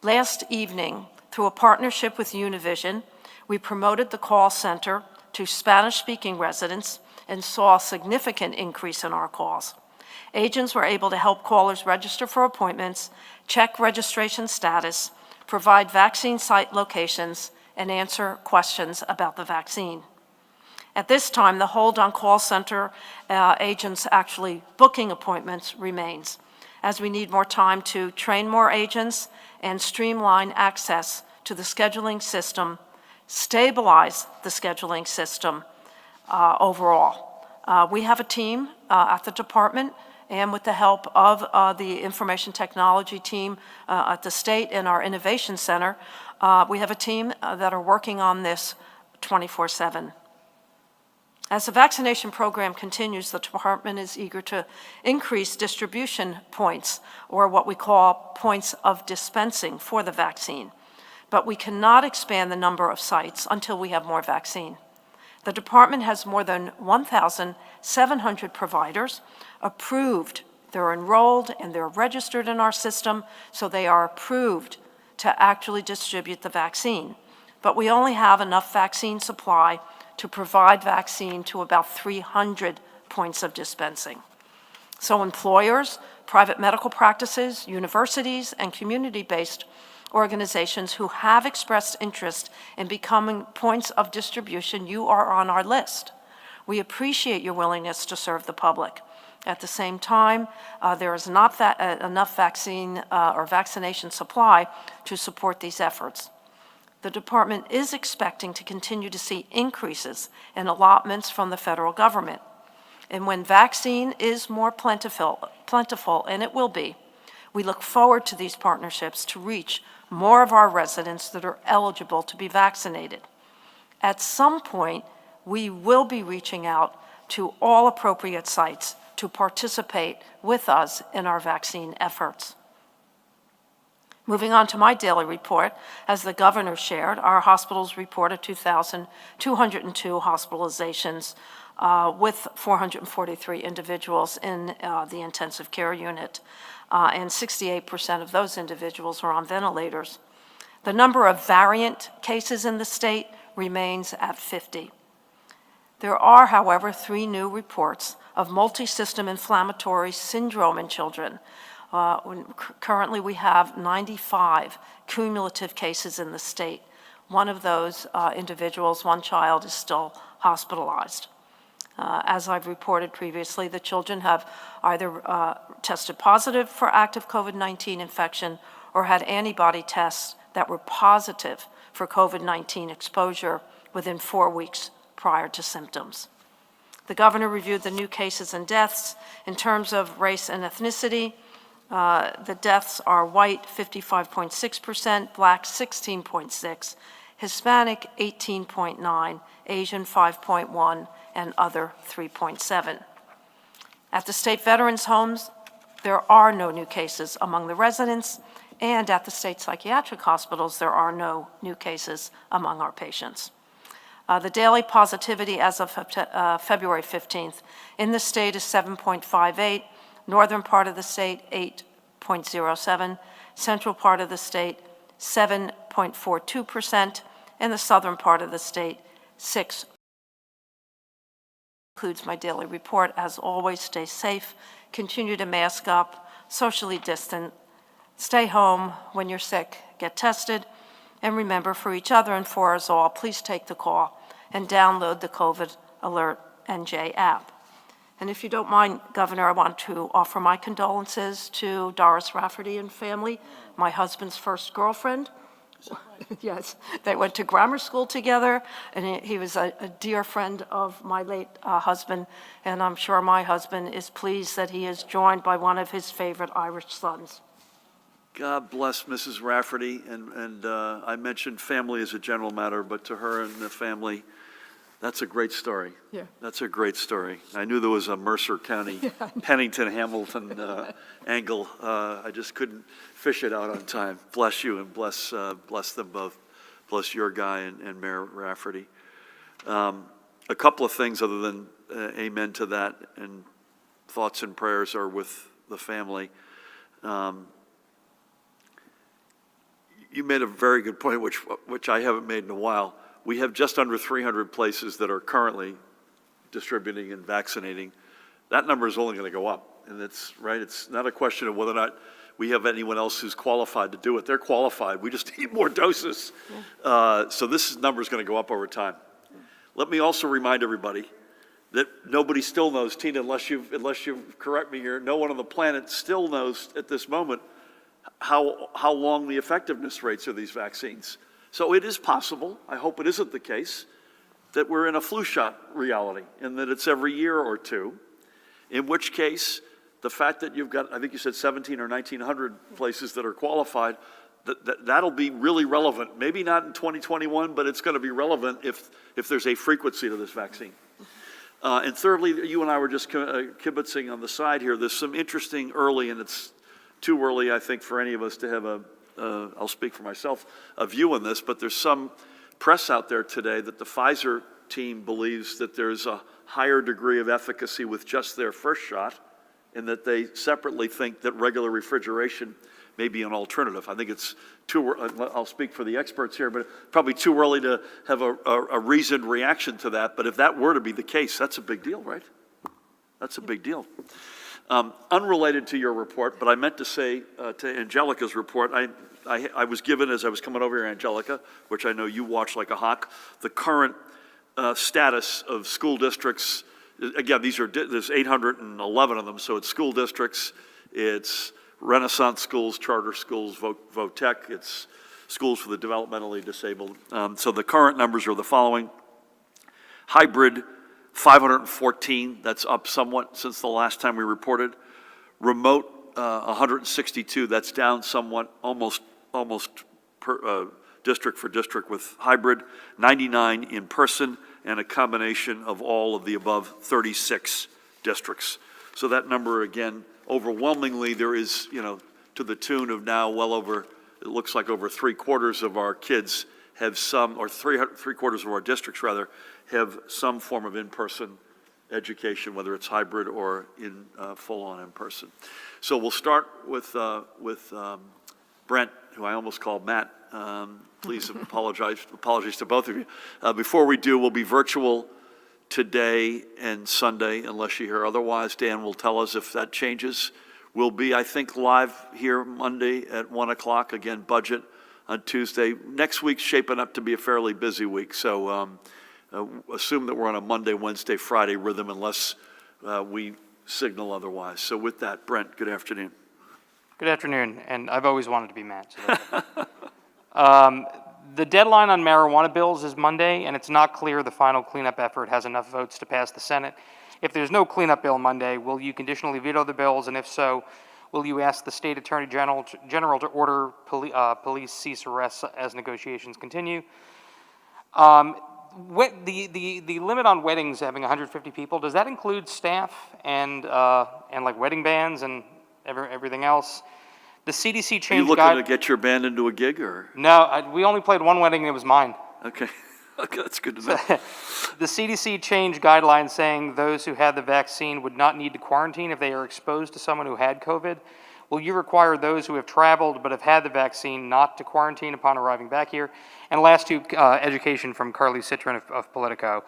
Last evening, through a partnership with Univision, we promoted the call center to Spanish-speaking residents and saw a significant increase in our calls. Agents were able to help callers register for appointments, check registration status, provide vaccine site locations, and answer questions about the vaccine. At this time, the hold on call center agents actually booking appointments remains, as we need more time to train more agents and streamline access to the scheduling system, stabilize the scheduling system overall. We have a team at the department, and with the help of the information technology team at the state and our innovation center, we have a team that are working on this 24/7. As the vaccination program continues, the department is eager to increase distribution points, or what we call points of dispensing for the vaccine. But we cannot expand the number of sites until we have more vaccine. The department has more than 1,700 providers approved. They're enrolled and they're registered in our system, so they are approved to actually distribute the vaccine. But we only have enough vaccine supply to provide vaccine to about 300 points of dispensing. So employers, private medical practices, universities, and community-based organizations who have expressed interest in becoming points of distribution, you are on our list. We appreciate your willingness to serve the public. At the same time, there is not enough vaccine or vaccination supply to support these efforts. The department is expecting to continue to see increases in allotments from the federal government. And when vaccine is more plentiful, and it will be, we look forward to these partnerships to reach more of our residents that are eligible to be vaccinated. At some point, we will be reaching out to all appropriate sites to participate with us in our vaccine efforts. Moving on to my daily report, as the governor shared, our hospitals reported 2,202 hospitalizations with 443 individuals in the intensive care unit, and 68% of those individuals are on ventilators. The number of variant cases in the state remains at 50. There are, however, 3 new reports of multi-system inflammatory syndrome in children. Currently, we have 95 cumulative cases in the state. One of those individuals, one child, is still hospitalized. As I've reported previously, the children have either tested positive for active COVID-19 infection or had antibody tests that were positive for COVID-19 exposure within 4 weeks prior to symptoms. The governor reviewed the new cases and deaths in terms of race and ethnicity. The deaths are white, 55.6%, black, 16.6%, Hispanic, 18.9%, Asian, 5.1%, and other, 3.7%. At the state veterans' homes, there are no new cases among the residents, and at the state psychiatric hospitals, there are no new cases among our patients. The daily positivity as of February 15th in the state is 7.58, northern part of the state 8.07, central part of the state 7.42%, and the southern part of the state 6. Includes my daily report. As always, stay safe, continue to mask up, socially distant, stay home. When you're sick, get tested, and remember, for each other and for us all, please take the call and download the COVID Alert NJ app. And if you don't mind, Governor, I want to offer my condolences to Doris Rafferty and family, my husband's first girlfriend. Yes, they went to grammar school together, and he was a dear friend of my late husband, and I'm sure my husband is pleased that he is joined by one of his favorite Irish sons. God bless Mrs. Rafferty, and I mentioned family as a general matter, but to her and the family, that's a great story. Yeah. That's a great story. I knew there was a Mercer County, Pennington, Hamilton angle. I just couldn't fish it out on time. Bless you, and bless them both. Bless your guy and Mayor Rafferty. A couple of things other than amen to that, and thoughts and prayers are with the family. You made a very good point, which I haven't made in a while. We have just under 300 places that are currently distributing and vaccinating. That number is only going to go up, and it's right. It's not a question of whether or not we have anyone else who's qualified to do it. They're qualified. We just need more doses. So this number is going to go up over time. Let me also remind everybody that nobody still knows, Tina, unless you correct me here, no one on the planet still knows at this moment how long the effectiveness rates of these vaccines. So it is possible, I hope it isn't the case, that we're in a flu shot reality and that it's every year or two, in which case the fact that you've got, I think you said 17 or 1,900 places that are qualified, that'll be really relevant. Maybe not in 2021, but it's going to be relevant if there's a frequency to this vaccine. And thirdly, you and I were just kibitzing on the side here. There's some interesting early, and it's too early, I think, for any of us to have I'll speak for myself, a view on this, but there's some press out there today that the Pfizer team believes that there's a higher degree of efficacy with just their first shot, and that they separately think that regular refrigeration may be an alternative. I think it's I'll speak for the experts here, but probably too early to have a reasoned reaction to that. But if that were to be the case, that's a big deal, right? That's a big deal. Unrelated to your report, but I meant to say to Angelica's report, I was given, as I was coming over here, Angelica, which I know you watch like a hawk, the current status of school districts. Again, there's 811 of them, so it's school districts, it's Renaissance schools, charter schools, VOTEC, it's schools for the developmentally disabled. So the current numbers are the following. Hybrid, 514, that's up somewhat since the last time we reported. Remote, 162, that's down somewhat, almost per, district for district with hybrid. 99 in person, and a combination of all of the above 36 districts. So that number, again, overwhelmingly, there is, to the tune of now well over, it looks like over 3/4 of our kids have some, or 3/4 of our districts rather, have some form of in-person education, whether it's hybrid or in full-on in-person. So we'll start with Brent, who I almost called Matt. Please apologies to both of you. Before we do, we'll be virtual today and Sunday, unless you hear otherwise. Dan will tell us if that changes. We'll be, I think, live here Monday at 1 o'clock. Again, budget on Tuesday. Next week's shaping up to be a fairly busy week, so assume that we're on a Monday, Wednesday, Friday rhythm unless we signal otherwise. So with that, Brent, good afternoon. Good afternoon, and I've always wanted to be Matt. So the deadline on marijuana bills is Monday, and it's not clear the final cleanup effort has enough votes to pass the Senate. If there's no cleanup bill Monday, will you conditionally veto the bills, and if so, will you ask the State Attorney General to order police cease arrests as negotiations continue? The limit on weddings having 150 people, does that include staff and like wedding bands and everything else? The CDC changed. Are you looking to get your band into a gig, or? No, we only played one wedding and it was mine. Okay, okay, that's good to know. The CDC changed guidelines saying those who had the vaccine would not need to quarantine if they are exposed to someone who had COVID. Will you require those who have traveled but have had the vaccine not to quarantine upon arriving back here? And last two, education from Carly Citron of Politico.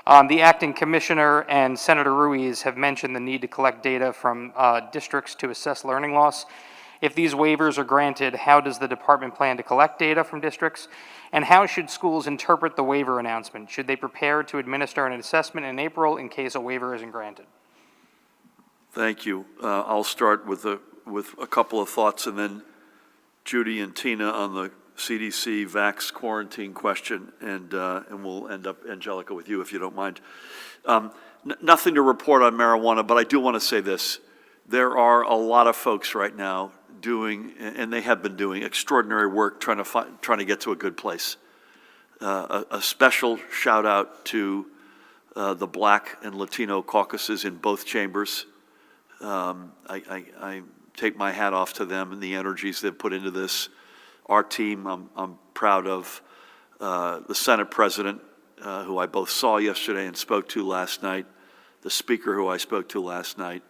The acting commissioner and Senator Ruiz have mentioned the need to collect data from districts to assess learning loss. If these waivers are granted, how does the department plan to collect data from districts? And how should schools interpret the waiver announcement? Should they prepare to administer an assessment in April in case a waiver isn't granted? Thank you. I'll start with a couple of thoughts, and then Judy and Tina on the CDC vax quarantine question, and we'll end up, Angelica, with you if you don't mind. Nothing to report on marijuana, but I do want to say this. There are a lot of folks right now doing, and they have been doing, extraordinary work trying to get to a good place. A special shout out to the Black and Latino caucuses in both chambers. I take my hat off to them and the energies they've put into this. Our team, I'm proud of. The Senate President, who I both saw yesterday and spoke to last night, the Speaker who I spoke to last night.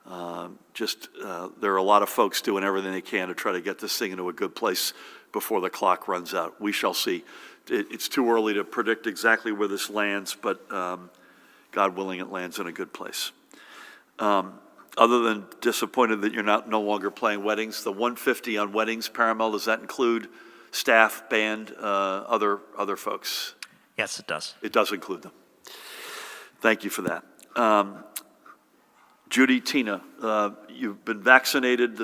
There are a lot of folks doing everything they can to try to get this thing into a good place before the clock runs out. We shall see. It's too early to predict exactly where this lands, but God willing, it lands in a good place. Other than disappointed that you're no longer playing weddings, the 150 on weddings, Paramel, does that include staff, band, other folks? Yes, it does. It does include them. Thank you for that. Judy, Tina, you've been vaccinated.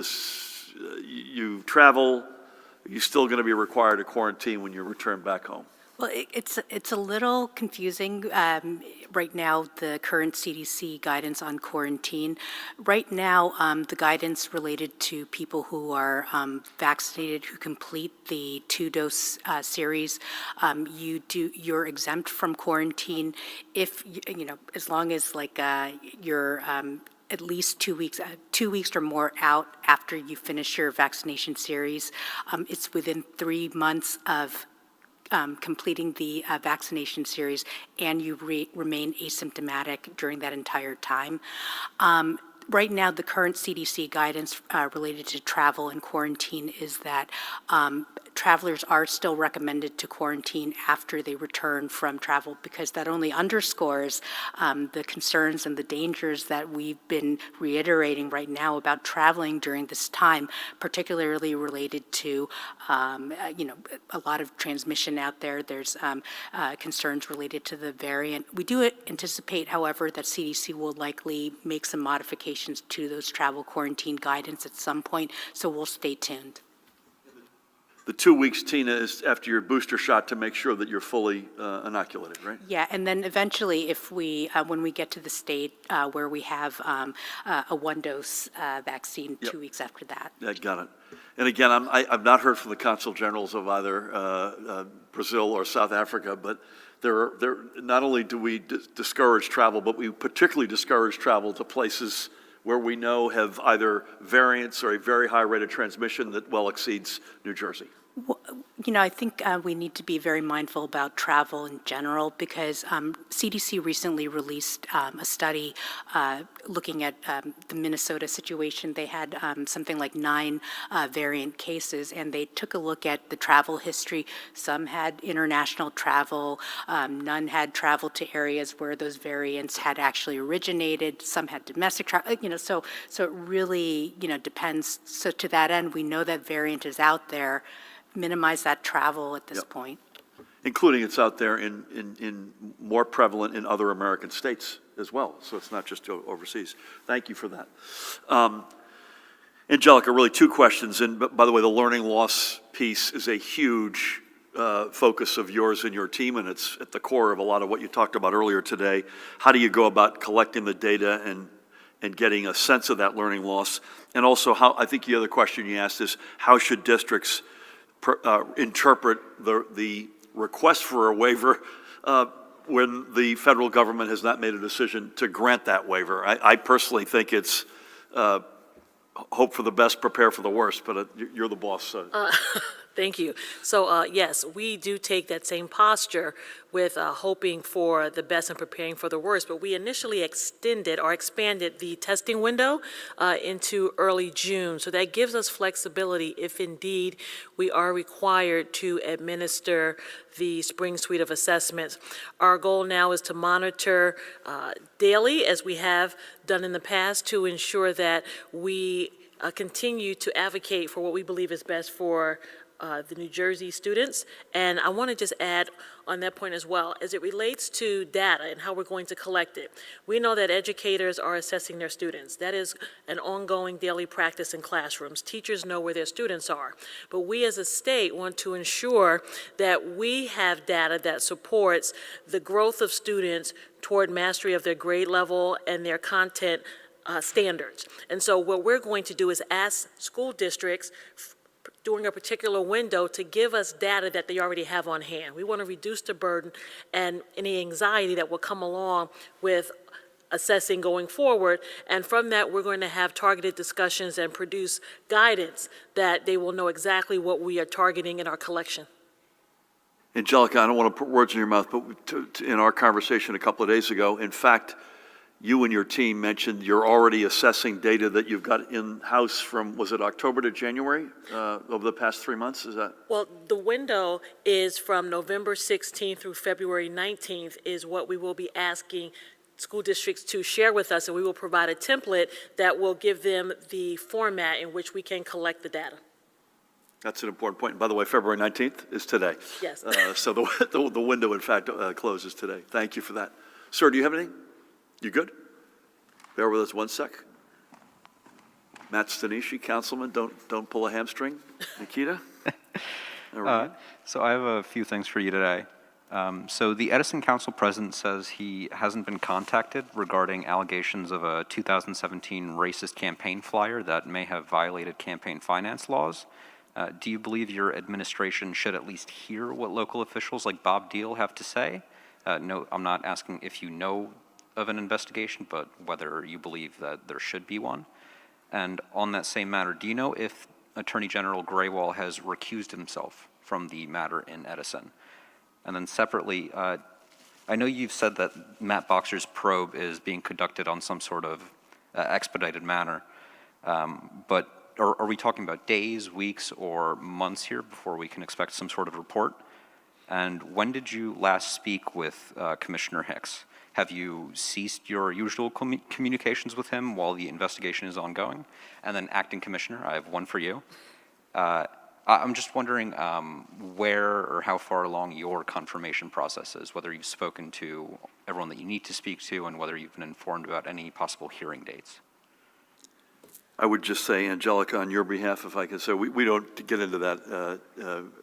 You travel. Are you still going to be required to quarantine when you return back home? Well, it's a little confusing right now, the current CDC guidance on quarantine. Right now, the guidance related to people who are vaccinated, who complete the 2-dose series, you're exempt from quarantine if, as long as you're at least 2 weeks or more out after you finish your vaccination series. It's within 3 months of completing the vaccination series, and you remain asymptomatic during that entire time. Right now, the current CDC guidance related to travel and quarantine is that travelers are still recommended to quarantine after they return from travel, because that only underscores the concerns and the dangers that we've been reiterating right now about traveling during this time, particularly related to, a lot of transmission out there. There's concerns related to the variant. We do anticipate, however, that CDC will likely make some modifications to those travel quarantine guidance at some point, so we'll stay tuned. The 2 weeks, Tina, is after your booster shot to make sure that you're fully inoculated, right? Yeah, and then eventually, if we, when we get to the state where we have a 1-dose vaccine, 2 weeks after that. Yeah, got it. And again, I've not heard from the consul generals of either Brazil or South Africa, but not only do we discourage travel, but we particularly discourage travel to places where we know have either variants or a very high rate of transmission that well exceeds New Jersey. I think we need to be very mindful about travel in general because CDC recently released a study looking at the Minnesota situation. They had something like 9 variant cases, and they took a look at the travel history. Some had international travel, none had travel to areas where those variants had actually originated. Some had domestic travel. So it really depends. So to that end, we know that variant is out there. Minimize that travel at this point. Including it's out there in more prevalent in other American states as well. So it's not just overseas. Thank you for that. Angelica, really 2 questions. And by the way, the learning loss piece is a huge focus of yours and your team, and it's at the core of a lot of what you talked about earlier today. How do you go about collecting the data and getting a sense of that learning loss? And also, I think the other question you asked is, how should districts interpret the request for a waiver when the federal government has not made a decision to grant that waiver? I personally think it's hope for the best, prepare for the worst, but you're the boss. Thank you. So, yes, we do take that same posture with hoping for the best and preparing for the worst, but we initially expanded the testing window into early June. So that gives us flexibility if indeed we are required to administer the spring suite of assessments. Our goal now is to monitor daily, as we have done in the past, to ensure that we continue to advocate for what we believe is best for the New Jersey students. And I want to just add on that point as well, as it relates to data and how we're going to collect it. We know that educators are assessing their students. That is an ongoing daily practice in classrooms. Teachers know where their students are. But we as a state want to ensure that we have data that supports the growth of students toward mastery of their grade level and their content standards. And so what we're going to do is ask school districts during a particular window to give us data that they already have on hand. We want to reduce the burden and any anxiety that will come along with assessing going forward. And from that, we're going to have targeted discussions and produce guidance that they will know exactly what we are targeting in our collection. Angelica, I don't want to put words in your mouth, but in our conversation a couple of days ago, in fact, you and your team mentioned you're already assessing data that you've got in-house from, was it October to January over the past 3 months? Is that? Well, the window is from November 16th through February 19th is what we will be asking school districts to share with us, and we will provide a template that will give them the format in which we can collect the data. That's an important point. And by the way, February 19th is today. Yes. So the window, in fact, closes today. Thank you for that. Sir, do you have anything? You good? Bear with us 1 sec. Matt Stanishi, Councilman, don't pull a hamstring. Nikita? All right. So I have a few things for you today. So the Edison Council President says he hasn't been contacted regarding allegations of a 2017 racist campaign flyer that may have violated campaign finance laws. Do you believe your administration should at least hear what local officials like Bob Deal have to say? No, I'm not asking if you know of an investigation, but whether you believe that there should be one. And on that same matter, do you know if Attorney General Graywall has recused himself from the matter in Edison? And then separately, I know you've said that Matt Boxer's probe is being conducted on some sort of expedited manner, but are we talking about days, weeks, or months here before we can expect some sort of report? And when did you last speak with Commissioner Hicks? Have you ceased your usual communications with him while the investigation is ongoing? And then Acting Commissioner, I have one for you. I'm just wondering where or how far along your confirmation process is, whether you've spoken to everyone that you need to speak to and whether you've been informed about any possible hearing dates. I would just say, Angelica, on your behalf, if I can say, we don't get into that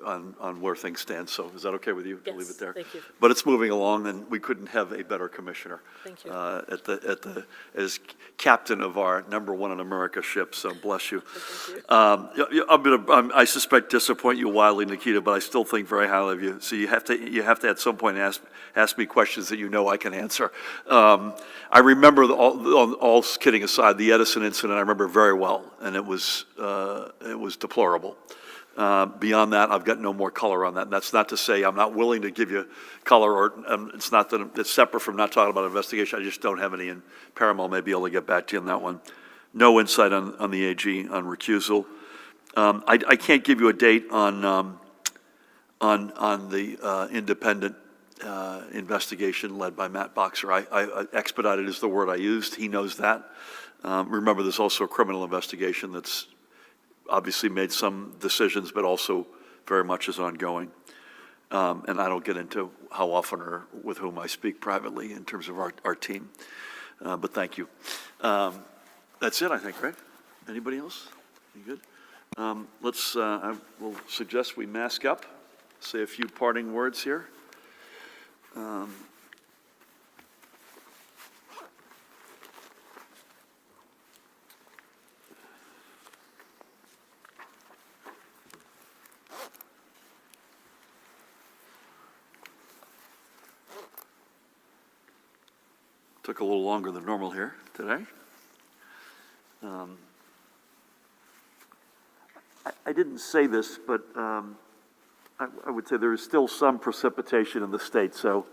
on where things stand, so is that okay with you? Yes, Leave it there. thank you. But it's moving along, and we couldn't have a better commissioner. Thank you. As captain of our #1 in America ship, so bless you. Thank you. I suspect disappoint you wildly, Nikita, but I still think very highly of you. So you have to at some point ask me questions that you know I can answer. I remember, all kidding aside, the Edison incident I remember very well, and it was deplorable. Beyond that, I've got no more color on that. And that's not to say I'm not willing to give you color, or it's not that it's separate from not talking about investigation. I just don't have any, and Paramount may be able to get back to you on that one. No insight on the AG on recusal. I can't give you a date on the independent investigation led by Matt Boxer. I expedited is the word I used. He knows that. Remember, there's also a criminal investigation that's obviously made some decisions, but also very much is ongoing. And I don't get into how often or with whom I speak privately in terms of our team. But thank you. That's it, I think, right? Anybody else? You good? I will suggest we mask up, say a few parting words here. Took a little longer than normal here today. I didn't say this, but I would say there is still some precipitation in the state, so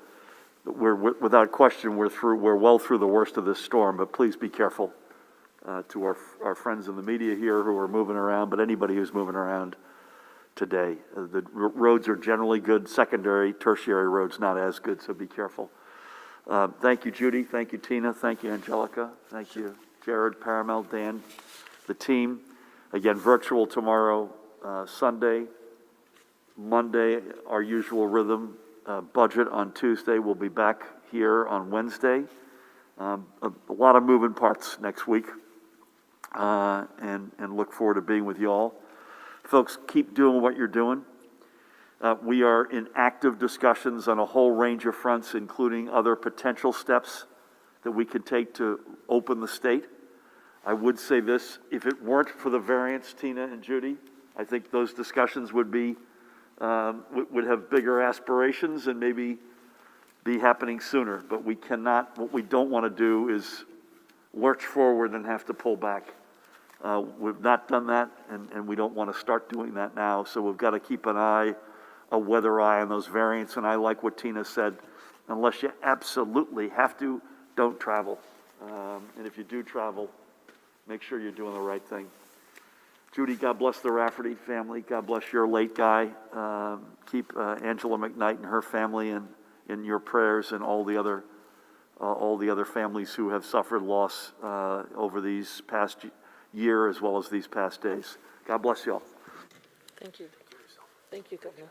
without question, we're well through the worst of this storm, but please be careful to our friends in the media here who are moving around, but anybody who's moving around today. The roads are generally good, secondary, tertiary roads not as good, so be careful. Thank you, Judy. Thank you, Tina. Thank you, Angelica. Thank you, Jared, Paramel, Dan, the team. Again, virtual tomorrow, Sunday, Monday, our usual rhythm. Budget on Tuesday. We'll be back here on Wednesday. A lot of moving parts next week, and look forward to being with you all. Folks, keep doing what you're doing. We are in active discussions on a whole range of fronts, including other potential steps that we could take to open the state. I would say this, if it weren't for the variants, Tina and Judy, I think those discussions would have bigger aspirations and maybe be happening sooner. But we cannot, what we don't want to do is lurch forward and have to pull back. We've not done that, and we don't want to start doing that now. So we've got to keep a weather eye on those variants. And I like what Tina said, unless you absolutely have to, don't travel. And if you do travel, make sure you're doing the right thing. Judy, God bless the Rafferty family. God bless your late guy. Keep Angela McKnight and her family in your prayers, and all the other families who have suffered loss over these past year as well as these past days. God bless you all. Thank you. Thank you, Governor.